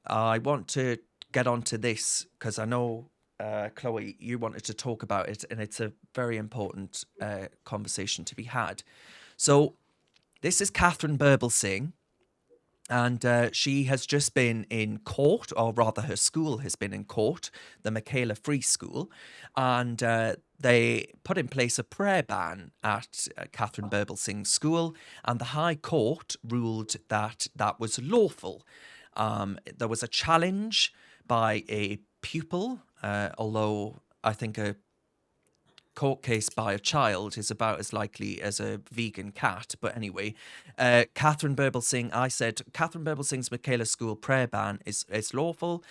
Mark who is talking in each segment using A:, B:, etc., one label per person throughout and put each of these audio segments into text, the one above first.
A: I want to get onto this because I know, Chloe, you wanted to talk about it, and it's a very important conversation to be had. So, this is Catherine Burblesing, and she has just been in court, or rather, her school has been in court, the Michaela Free School, and they put in place a prayer ban at Catherine Burblesing's school, and the High Court ruled that that was lawful. There was a challenge by a pupil, although I think a court case by a child is about as likely as a vegan cat. But anyway, Catherine Burblesing, I said, Catherine Burblesing's Michaela School prayer ban is lawful.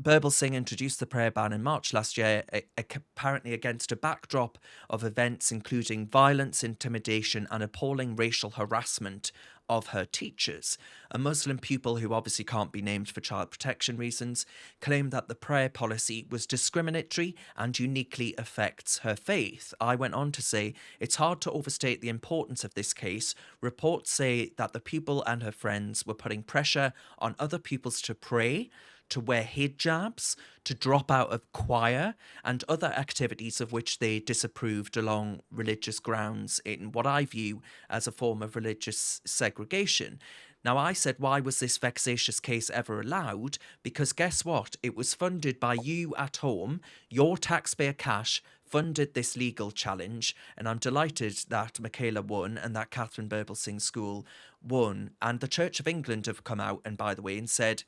A: Burblesing introduced the prayer ban in March last year, apparently against a backdrop of events including violence, intimidation, and appalling racial harassment of her teachers. A Muslim pupil, who obviously can't be named for child protection reasons, claimed that the prayer policy was discriminatory and uniquely affects her faith. I went on to say, it's hard to overstate the importance of this case. Reports say that the pupil and her friends were putting pressure on other pupils to pray, to wear hijabs, to drop out of choir, and other activities of which they disapproved along religious grounds in what I view as a form of religious segregation. Now, I said, why was this vexatious case ever allowed? Because guess what? It was funded by you at home. Your taxpayer cash funded this legal challenge, and I'm delighted that Michaela won and that Catherine Burblesing School won. And the Church of England have come out, and by the way, and said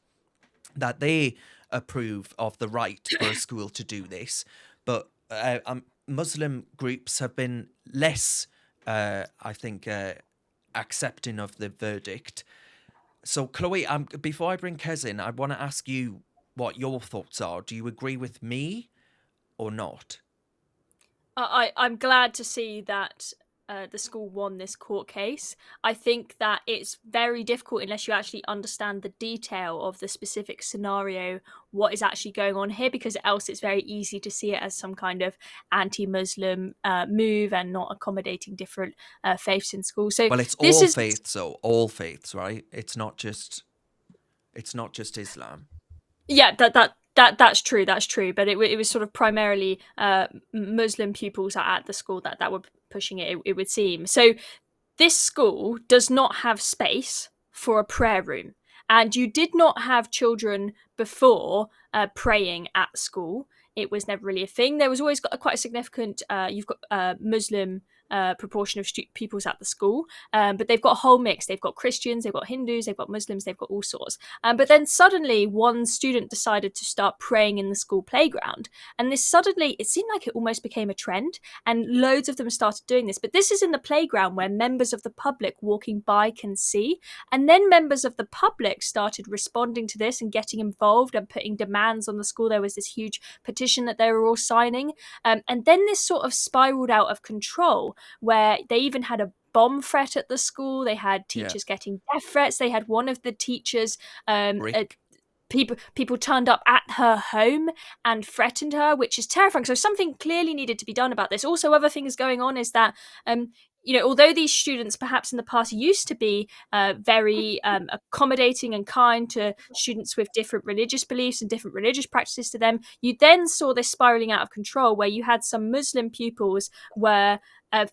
A: that they approve of the right for a school to do this, but Muslim groups have been less, I think, accepting of the verdict. So, Chloe, before I bring Kez in, I want to ask you what your thoughts are. Do you agree with me or not?
B: I'm glad to see that the school won this court case. I think that it's very difficult unless you actually understand the detail of the specific scenario, what is actually going on here, because else it's very easy to see it as some kind of anti-Muslim move and not accommodating different faiths in school. So
A: Well, it's
B: this
A: all
B: is
A: faiths, so all faiths, right? It's not just Islam.
B: yeah, that's true. That's true. But it was sort of primarily Muslim pupils at the school that were pushing it. It would seem so. This school does not have space for a prayer room, and you did not have children before praying at school. It was never really a thing. There was always got quite a significant. You've got Muslim proportion of pupils at the school, but they've got a whole mix. They've got Christians, they've got Hindus, they've got Muslims, they've got all sorts. But then suddenly, one student decided to start praying in the school playground, and this suddenly it seemed like it almost became a trend, and loads of them started doing this. But this is in the playground where members of the public walking by can see, and then members of the public started responding to this and getting involved and putting demands on the school. There was this huge petition that they were all signing, and then this sort of spiraled out of control, where they even had a bomb threat at the school. They had
A: Yeah.
B: teachers getting death threats. They had one of the teachers
A: Brick.
B: people turned up at her home and threatened her, which is terrifying. So something clearly needed to be done about this. Also, other things going on is that although these students perhaps in the past used to be very accommodating and kind to students with different religious beliefs and different religious practices to them, you then saw this spiraling out of control, where you had some Muslim pupils where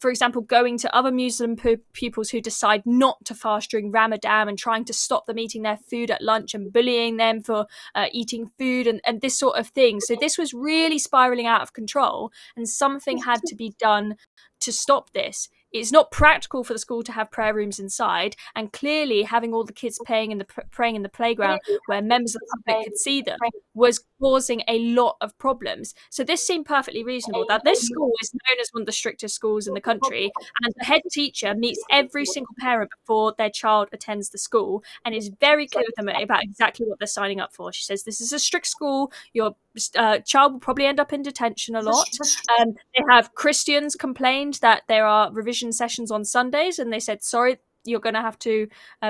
B: for example, going to other Muslim pupils who decide not to fast during Ramadan and trying to stop them eating their food at lunch and bullying them for eating food and this sort of thing. So this was really spiraling out of control, and something had to be done to stop this. It's not practical for the school to have prayer rooms inside, and clearly having all the kids praying in the playground where members of the public could see them was causing a lot of problems. So this seemed perfectly reasonable. That this school is known as one of the strictest schools in the country, and the head teacher meets every single parent before their child attends the school and is very clear with them about exactly what they're signing up for. She says, this is a strict school. Your child will probably end up in detention a lot. They have Christians complained that there are revision sessions on Sundays, and they said, sorry, you're going to have to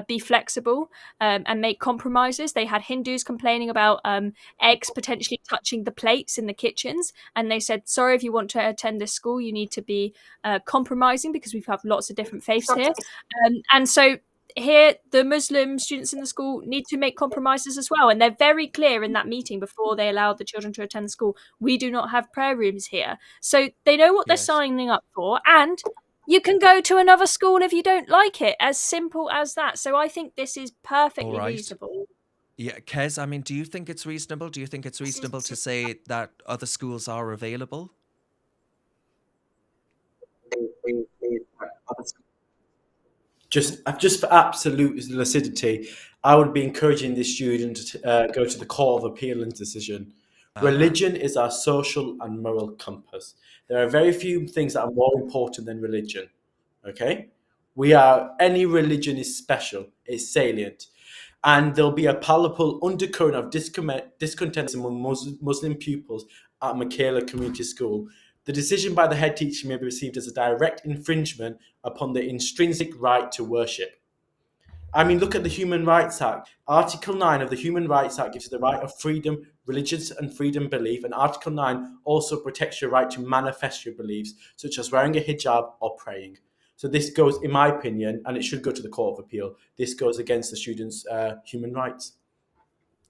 B: be flexible and make compromises. They had Hindus complaining about eggs potentially touching the plates in the kitchens, and they said, sorry, if you want to attend this school, you need to be compromising, because we have lots of different faiths here. And so here the Muslim students in the school need to make compromises as well, and they're very clear in that meeting before they allowed the children to attend the school. We do not have prayer rooms here, so they know what they're
A: Yes.
B: signing up for, and you can go to another school if you don't like it. As simple as that. So I think this is
A: All
B: perfectly
A: right.
B: reasonable.
A: Yeah, Kez, I mean, do you think it's reasonable? Do you think it's reasonable to say that other schools are available?
C: Just for absolute lucidity, I would be encouraging this student to go to the Court of Appeal and decision.
A: Uh-huh.
C: Religion is our social and moral compass. There are very few things that are more important than religion. Okay, any religion is special, it's salient, and there'll be a palpable undercurrent of discontent among Muslim pupils at Michaela Community School. The decision by the head teacher may be received as a direct infringement upon the intrinsic right to worship. I mean, look at the Human Rights Act. Article 9 of the Human Rights Act gives you the right of freedom, religious and freedom belief, and Article 9 also protects your right to manifest your beliefs, such as wearing a hijab or praying. So this goes, in my opinion, and it should go to the Court of Appeal, this goes against the students' human rights.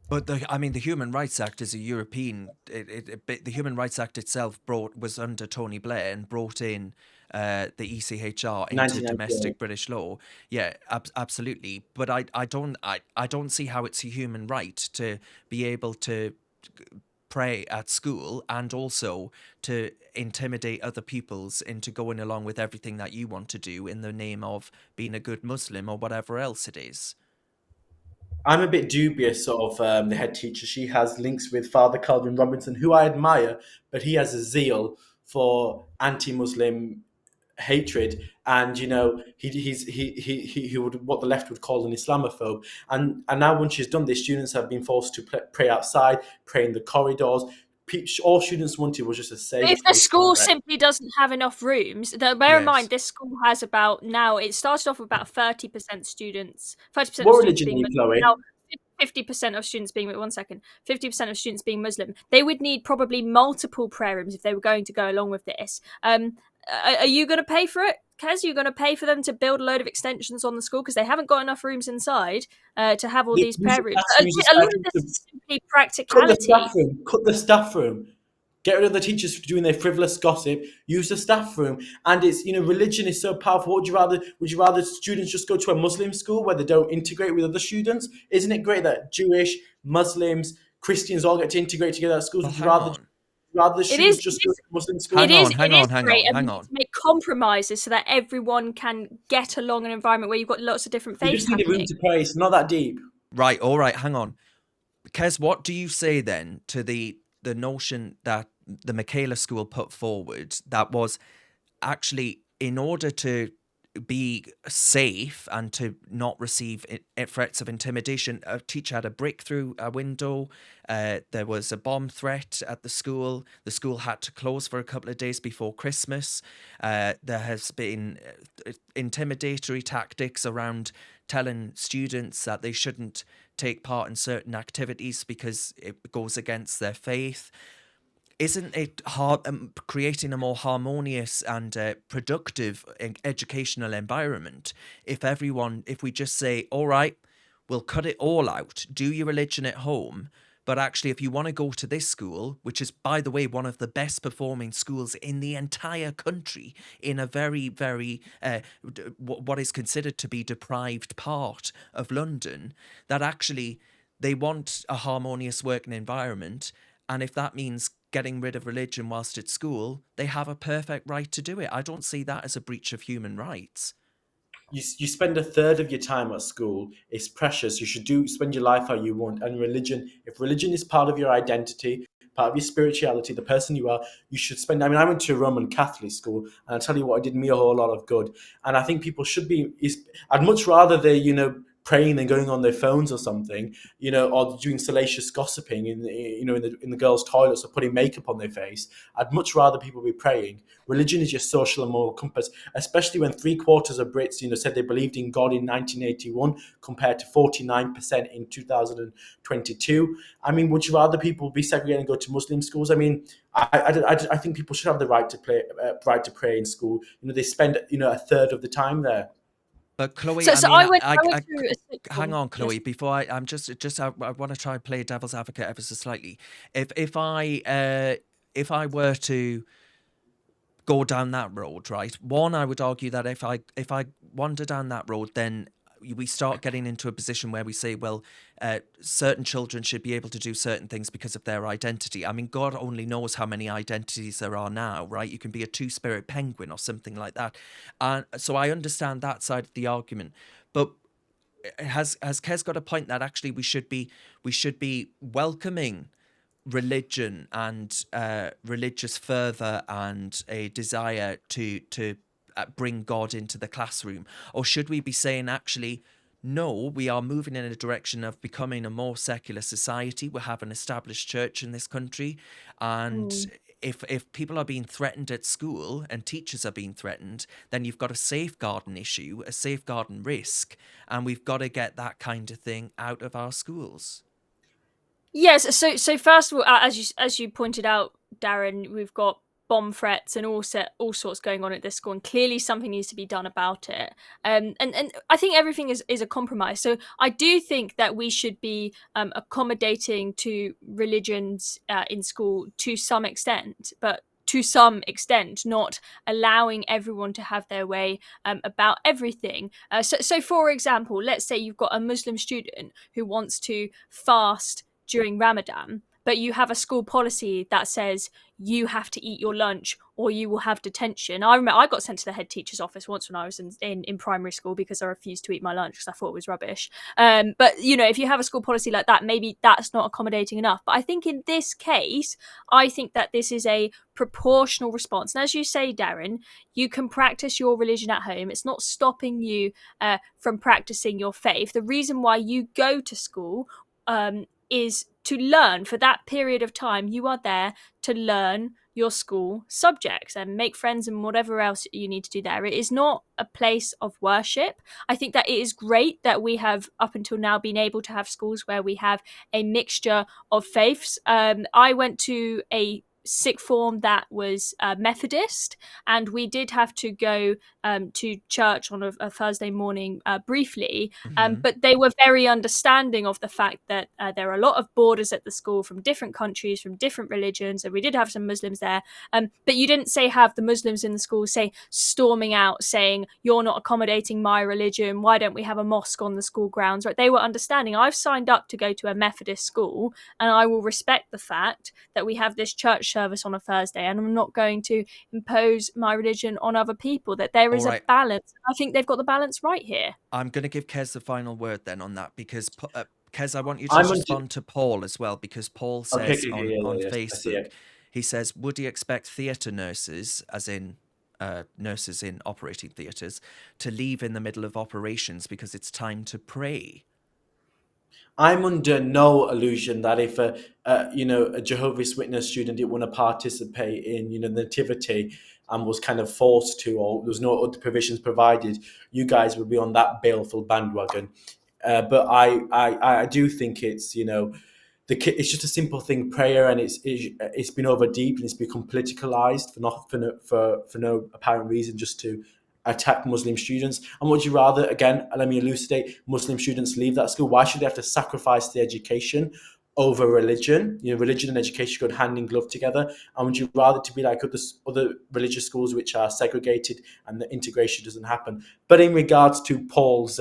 A: But I mean, the Human Rights Act is a European. The Human Rights Act itself was under Tony Blair and brought in the ECHR into
C: 1998.
A: domestic British law. Yeah, absolutely. But I don't see how it's a human right to be able to pray at school and also to intimidate other peoples into going along with everything that you want to do in the name of being a good Muslim or whatever else it is.
C: I'm a bit dubious of the head teacher. She has links with Father Calvin Robinson, who I admire, but he has a zeal for anti-Muslim hatred, and he would what the left would call an Islamophobe. And now when she's done this, students have been forced to pray outside, pray in the corridors. All students wanted was just a
B: But
C: safe
B: if the
C: place to
B: school
C: pray.
B: simply doesn't have enough rooms, bear in
A: Yes.
B: mind this school has about now. It started off with about 30% students, 30% of
C: What
B: students
C: religion are
B: being
C: you,
B: Muslim.
C: Chloe?
B: Now 50% of students being 1 second, 50% of students being Muslim. They would need probably multiple prayer rooms if they were going to go along with this. Are you going to pay for it, Kez? Are you going to pay for them to build a load of extensions on the school because they haven't got enough rooms inside to have all
C: Use
B: these
C: the
B: prayer rooms?
C: classroom, use the
B: A lot
C: staff
B: of
C: room
B: this
C: to
B: is simply
C: cut the
B: practicality.
C: staff room. Cut the staff room. Get rid of the teachers doing their frivolous gossip. Use the staff room, and it's religion is so powerful. Would you rather students just go to a Muslim school where they don't integrate with other students? Isn't it great that Jewish, Muslims, Christians all get to integrate together at schools?
A: Well,
C: Would you
A: hang on.
C: rather the
B: It
C: students
B: is.
C: just go to Muslim
A: Hang
C: schools?
A: on, hang
B: It is
A: on, hang
B: great,
A: on,
B: and we
A: hang
B: need to
A: on.
B: make compromises so that everyone can get along in an environment where you've got lots of different
C: You
B: faiths
C: just need a room
B: happening.
C: to pray. It's not that deep.
A: Right, all right, hang on. Kez, what do you say then to the notion that the Michaela School put forward that was actually in order to be safe and to not receive threats of intimidation, a teacher had a brick through a window. There was a bomb threat at the school. The school had to close for a couple of days before Christmas. There has been intimidatory tactics around telling students that they shouldn't take part in certain activities because it goes against their faith. Isn't it creating a more harmonious and productive educational environment if we just say, all right, we'll cut it all out, do your religion at home, but actually if you want to go to this school, which is, by the way, one of the best performing schools in the entire country in a very, very, what is considered to be deprived part of London, that actually they want a harmonious working environment. And if that means getting rid of religion whilst at school, they have a perfect right to do it. I don't see that as a breach of human rights.
C: You spend a third of your time at school. It's precious. You should spend your life how you want. And if religion is part of your identity, part of your spirituality, the person you are, you should spend. I mean, I went to a Roman Catholic school, and I tell you what, it did me a whole lot of good. And I think people should be. I'd much rather they, praying than going on their phones or something, or doing salacious gossiping in the girls' toilets or putting makeup on their face. I'd much rather people be praying. Religion is your social and moral compass, especially when 3/4 of Brits, said they believed in God in 1981 compared to 49% in 2022. I mean, would you rather people be segregated and go to Muslim schools? I mean, I think people should have the right to pray in school. They spend a third of the time there.
A: But Chloe,
B: So,
A: I
B: so
A: mean,
B: I went through a sixth
A: hang
B: form.
A: on,
B: Yes.
A: Chloe. Before I'm just I want to try and play devil's advocate ever so slightly. If I were to go down that road, right? One, I would argue that if I wander down that road, then we start getting into a position where we say, well, certain children should be able to do certain things because of their identity. I mean, God only knows how many identities there are now, right? You can be a two-spirit penguin or something like that. And so I understand that side of the argument. But has Kez got a point that actually we should be welcoming religion and religious fervor and a desire to bring God into the classroom, or should we be saying actually no, we are moving in a direction of becoming a more secular society? We have an established church in this country, and if people are being threatened at school and teachers are being threatened, then you've got a safeguarding issue, a safeguarding risk, and we've got to get that kind of thing out of our schools.
B: Yes. So first of all, as you pointed out, Darren, we've got bomb threats and all sorts going on at this school, and clearly something needs to be done about it. And I think everything is a compromise. So I do think that we should be accommodating to religions in school to some extent, but to some extent, not allowing everyone to have their way about everything. So, for example, let's say you've got a Muslim student who wants to fast during Ramadan, but you have a school policy that says you have to eat your lunch or you will have detention. I remember I got sent to the head teacher's office once when I was in primary school because I refused to eat my lunch because I thought it was rubbish. But, if you have a school policy like that, maybe that's not accommodating enough. But I think in this case, I think that this is a proportional response. And as you say, Darren, you can practice your religion at home. It's not stopping you from practicing your faith. The reason why you go to school is to learn. For that period of time, you are there to learn your school subjects and make friends and whatever else you need to do there. It is not a place of worship. I think that it is great that we have up until now been able to have schools where we have a mixture of faiths. I went to a sixth form that was Methodist, and we did have to go to church on a Thursday morning briefly, but they were very understanding of the fact that there are a lot of boarders at the school from different countries, from different religions, and we did have some Muslims there, but you didn't have the Muslims in the school storming out saying you're not accommodating my religion, why don't we have a mosque on the school grounds, right? They were understanding. I've signed up to go to a Methodist school, and I will respect the fact that we have this church service on a Thursday, and I'm not going to impose my religion on other people, that there is a balance. I think they've got the balance right here.
A: I'm going to give Kez the final word then on that, because Kez, I want you to respond to Paul as well, because Paul says on Facebook, he says, would he expect theatre nurses, as in nurses in operating theatres, to leave in the middle of operations because it's time to pray?
C: I'm under no illusion that if a Jehovah's Witness student didn't want to participate in the nativity and was kind of forced to, or there was no other provisions provided, you guys would be on that baleful bandwagon. But I do think it's it's just a simple thing, prayer, and it's been over deep and it's become politicalized for no apparent reason, just to attack Muslim students. And would you rather, again, let me elucidate, Muslim students leave that school? Why should they have to sacrifice the education over religion? Religion and education go hand in glove together. And would you rather to be like other religious schools which are segregated and the integration doesn't happen? But in regards to Paul's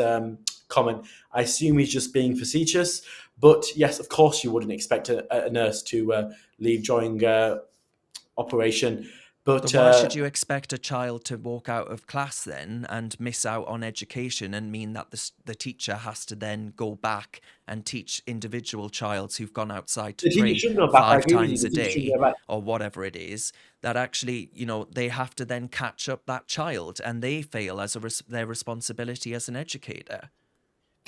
C: comment, I assume he's just being facetious. But yes, of course, you wouldn't expect a nurse to leave during operation. But
A: why should you expect a child to walk out of class then and miss out on education, and mean that the teacher has to then go back and teach individual childs who've gone outside to pray 5 times a day or whatever it is, that actually, they have to then catch up that child, and they fail as their responsibility as an educator?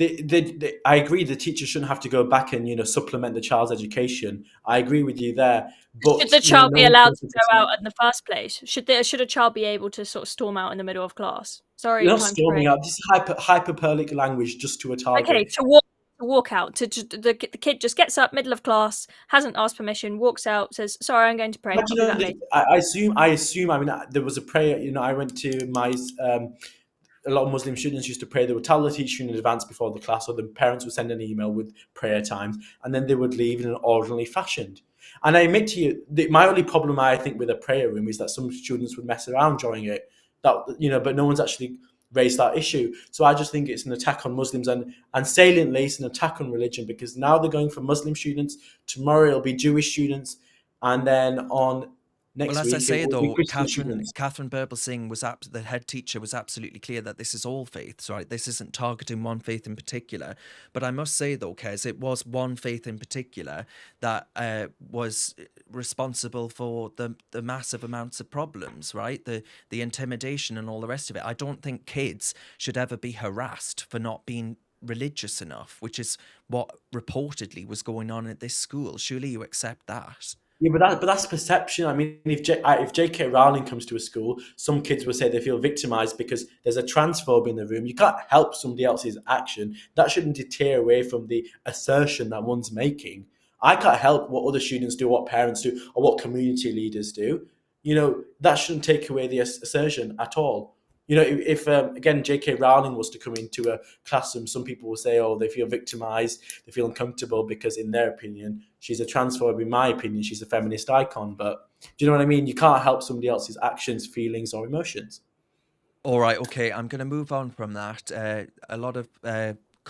C: I agree the teacher shouldn't have to go back and supplement the child's education. I agree with you there. But
B: should the child be allowed to go out in the first place? Should a child be able to sort of storm out in the middle of class? Sorry,
C: not storming out. This is hyperbolic language just to a target.
B: Okay, to walk out. The kid just gets up middle of class, hasn't asked permission, walks out, says, "Sorry, I'm going to pray."
C: I assume. I mean, there was a prayer. I went to my a lot of Muslim students used to pray. They would tell the teacher in advance before the class, or the parents would send an email with prayer times, and then they would leave in an orderly fashion. And I admit to you, my only problem I think with a prayer room is that some students would mess around during it. But no one's actually raised that issue. So I just think it's an attack on Muslims, and saliently, it's an attack on religion, because now they're going for Muslim students. Tomorrow it'll be Jewish students, and then on next
A: Well, as I
C: week
A: say
C: it will be
A: though,
C: Christian
A: Catherine
C: students.
A: Birbal Singh the head teacher, was absolutely clear that this is all faiths, right? This isn't targeting one faith in particular. But I must say though, Qais, it was one faith in particular that was responsible for the massive amounts of problems, right? The intimidation and all the rest of it. I don't think kids should ever be harassed for not being religious enough, which is what reportedly was going on at this school. Surely you accept that.
C: Yeah, but that's perception. I mean, if J.K. Rowling comes to a school, some kids will say they feel victimized because there's a transphobe in the room. You can't help somebody else's action. That shouldn't deter away from the assertion that one's making. I can't help what other students do, what parents do, or what community leaders do. That shouldn't take away the assertion at all. If again, J.K. Rowling was to come into a classroom, some people will say, oh, they feel victimized, they feel uncomfortable because, in their opinion, she's a transphobe. In my opinion, she's a feminist icon. But do you know what I mean? You can't help somebody else's actions, feelings, or emotions.
A: All right, okay, I'm going to move on from that. A lot of